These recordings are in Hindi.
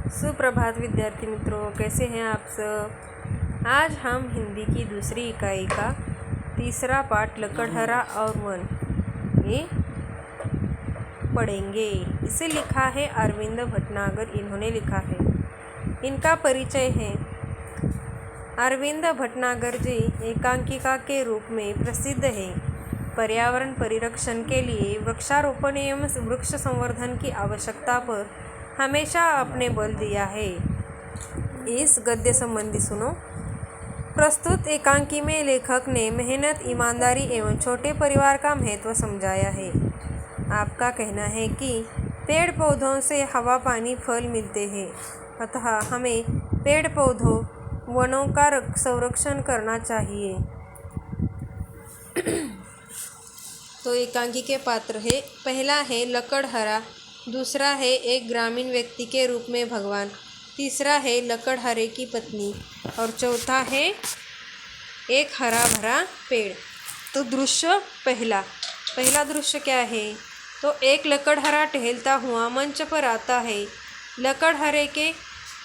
सुप्रभात विद्यार्थी मित्रों, कैसे हैं आप सब। आज हम हिंदी की दूसरी इकाई का तीसरा पाठ लकड़हरा और वन ये पढ़ेंगे। इसे लिखा है अरविंद भटनागर। इन्होंने लिखा है। इनका परिचय है। अरविंद भटनागर जी एकांकिका के रूप में प्रसिद्ध है। पर्यावरण परिरक्षण के लिए वृक्षारोपण एवं वृक्ष संवर्धन की आवश्यकता पर हमेशा आपने बल दिया है। इस गद्य संबंधी सुनो। प्रस्तुत एकांकी में लेखक ने मेहनत, ईमानदारी एवं छोटे परिवार का महत्व समझाया है। आपका कहना है कि पेड़ पौधों से हवा, पानी, फल मिलते हैं, अतः हमें पेड़ पौधों, वनों का संरक्षण करना चाहिए। तो एकांकी के पात्र है। पहला है लकड़हरा, दूसरा है एक ग्रामीण व्यक्ति के रूप में भगवान, तीसरा है लकड़हरे की पत्नी और चौथा है एक हरा भरा पेड़। तो दृश्य पहला दृश्य क्या है? तो एक लकड़हरा टहलता हुआ मंच पर आता है। लकड़हरे के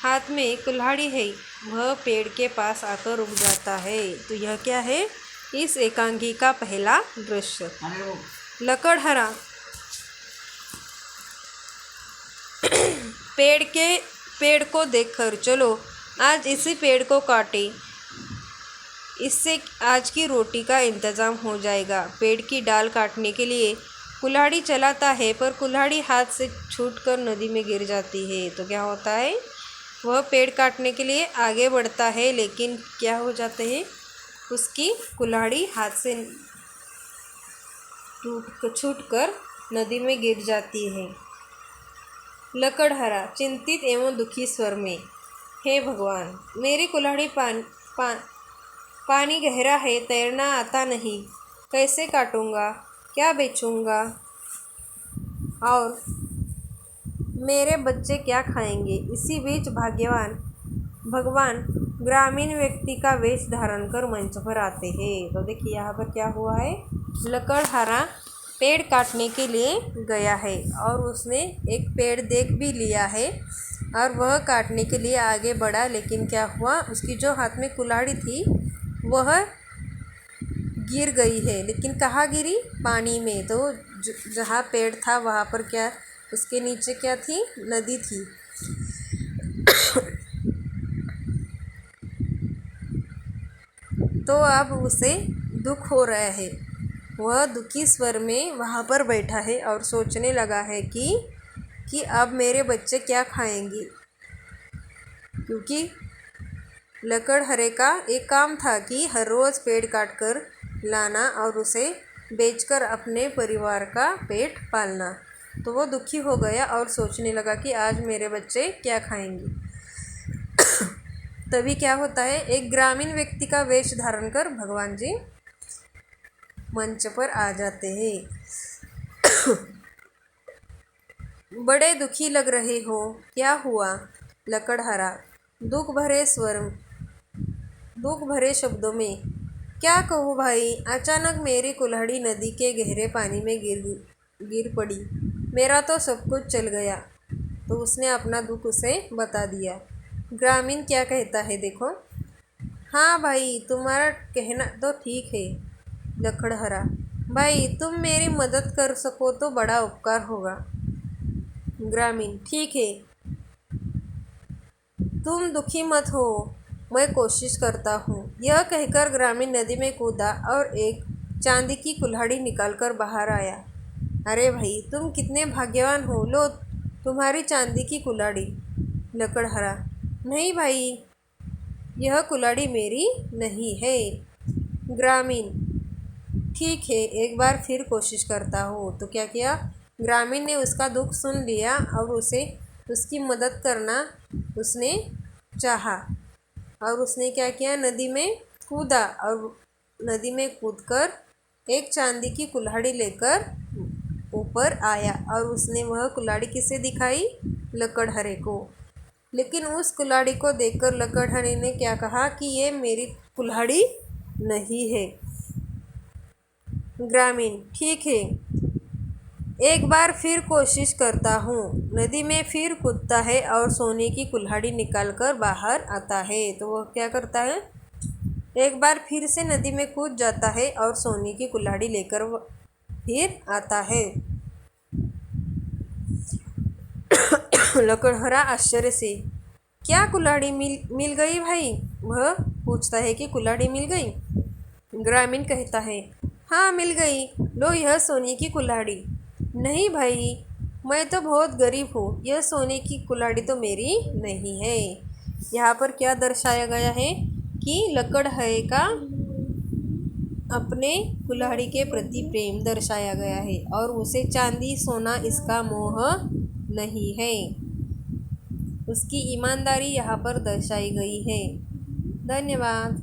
हाथ में कुल्हाड़ी है। वह पेड़ के पास आकर रुक जाता है। तो यह क्या है? इस एकांकी का पहला दृश्य। लकड़हरा पेड़ को देखकर चलो आज इसी पेड़ को काटे, इससे आज की रोटी का इंतजाम हो जाएगा। पेड़ की डाल काटने के लिए कुल्हाड़ी चलाता है, पर कुल्हाड़ी हाथ से छूटकर नदी में गिर जाती है। तो क्या होता है? वह पेड़ काटने के लिए आगे बढ़ता है, लेकिन क्या हो जाते हैं? उसकी कुल्हाड़ी हाथ से छूटकर नदी में गिर जाती है। लकड़हरा चिंतित एवं दुखी स्वर में, हे भगवान, मेरी कुल्हाड़ी पानी गहरा है, तैरना आता नहीं, कैसे काटूंगा, क्या बेचूंगा और मेरे बच्चे क्या खाएंगे। इसी बीच भगवान ग्रामीण व्यक्ति का वेश धारण कर मंच पर आते हैं। तो देखिए यहाँ पर क्या हुआ है? लकड़हरा पेड़ काटने के लिए गया है और उसने एक पेड़ देख भी लिया है और वह काटने के लिए आगे बढ़ा, लेकिन क्या हुआ? उसकी जो हाथ में कुल्हाड़ी थी वह गिर गई है। लेकिन कहाँ गिरी? पानी में। तो जहाँ पेड़ था वहाँ पर क्या, उसके नीचे क्या थी? नदी थी। तो अब उसे दुख हो रहा है। वह दुखी स्वर में वहाँ पर बैठा है और सोचने लगा है कि अब मेरे बच्चे क्या खाएंगे, क्योंकि लकड़हरे का एक काम था कि हर रोज़ पेड़ काट कर लाना और उसे बेचकर अपने परिवार का पेट पालना। तो वो दुखी हो गया और सोचने लगा कि आज मेरे बच्चे क्या खाएंगे। तभी क्या होता है? एक ग्रामीण व्यक्ति का वेश धारण कर भगवान जी मंच पर आ जाते हैं। बड़े दुखी लग रहे हो, क्या हुआ? लकड़हरा दुख भरे शब्दों में, क्या कहूँ भाई, अचानक मेरी कुल्हाड़ी नदी के गहरे पानी में गिर पड़ी, मेरा तो सब कुछ चल गया। तो उसने अपना दुख उसे बता दिया। ग्रामीण क्या कहता है देखो। हाँ भाई, तुम्हारा कहना तो ठीक है लकड़हरा भाई, तुम मेरी मदद कर सको तो बड़ा उपकार होगा। ग्रामीण ठीक है, तुम दुखी मत हो, मैं कोशिश करता हूँ। यह कहकर ग्रामीण नदी में कूदा और एक चांदी की कुल्हाड़ी निकालकर बाहर आया। अरे भाई, तुम कितने भाग्यवान हो, लो तुम्हारी चांदी की कुल्हाड़ी। लकड़हरा नहीं भाई, यह कुल्हाड़ी मेरी नहीं है। ग्रामीण ठीक है, एक बार फिर कोशिश करता हूँ। तो क्या किया? ग्रामीण ने उसका दुख सुन लिया और उसे उसकी मदद करना उसने चाहा और उसने क्या किया? नदी में कूदा और नदी में कूदकर एक चांदी की कुल्हाड़ी लेकर ऊपर आया और उसने वह कुल्हाड़ी किसे दिखाई? लकड़हरे को। लेकिन उस कुल्हाड़ी को देखकर लकड़हरे ने क्या कहा कि ये मेरी कुल्हाड़ी नहीं है। ग्रामीण ठीक है, एक बार फिर कोशिश करता हूँ। नदी में फिर कूदता है और सोने की कुल्हाड़ी निकाल कर बाहर आता है। तो वह क्या करता है, एक बार फिर से नदी में कूद जाता है और सोने की कुल्हाड़ी लेकर फिर आता है। लकड़हारा आश्चर्य से, क्या कुल्हाड़ी मिल गई भाई? वह पूछता है कि कुल्हाड़ी मिल गई? ग्रामीण कहता है, हाँ मिल गई, लो यह सोने की कुल्हाड़ी। नहीं भाई, मैं तो बहुत गरीब हूँ, यह सोने की कुल्हाड़ी तो मेरी नहीं है। यहाँ पर क्या दर्शाया गया है कि लकड़हारे का अपने कुल्हाड़ी के प्रति प्रेम दर्शाया गया है और उसे चांदी सोना इसका मोह नहीं है। उसकी ईमानदारी यहाँ पर दर्शाई गई है। धन्यवाद।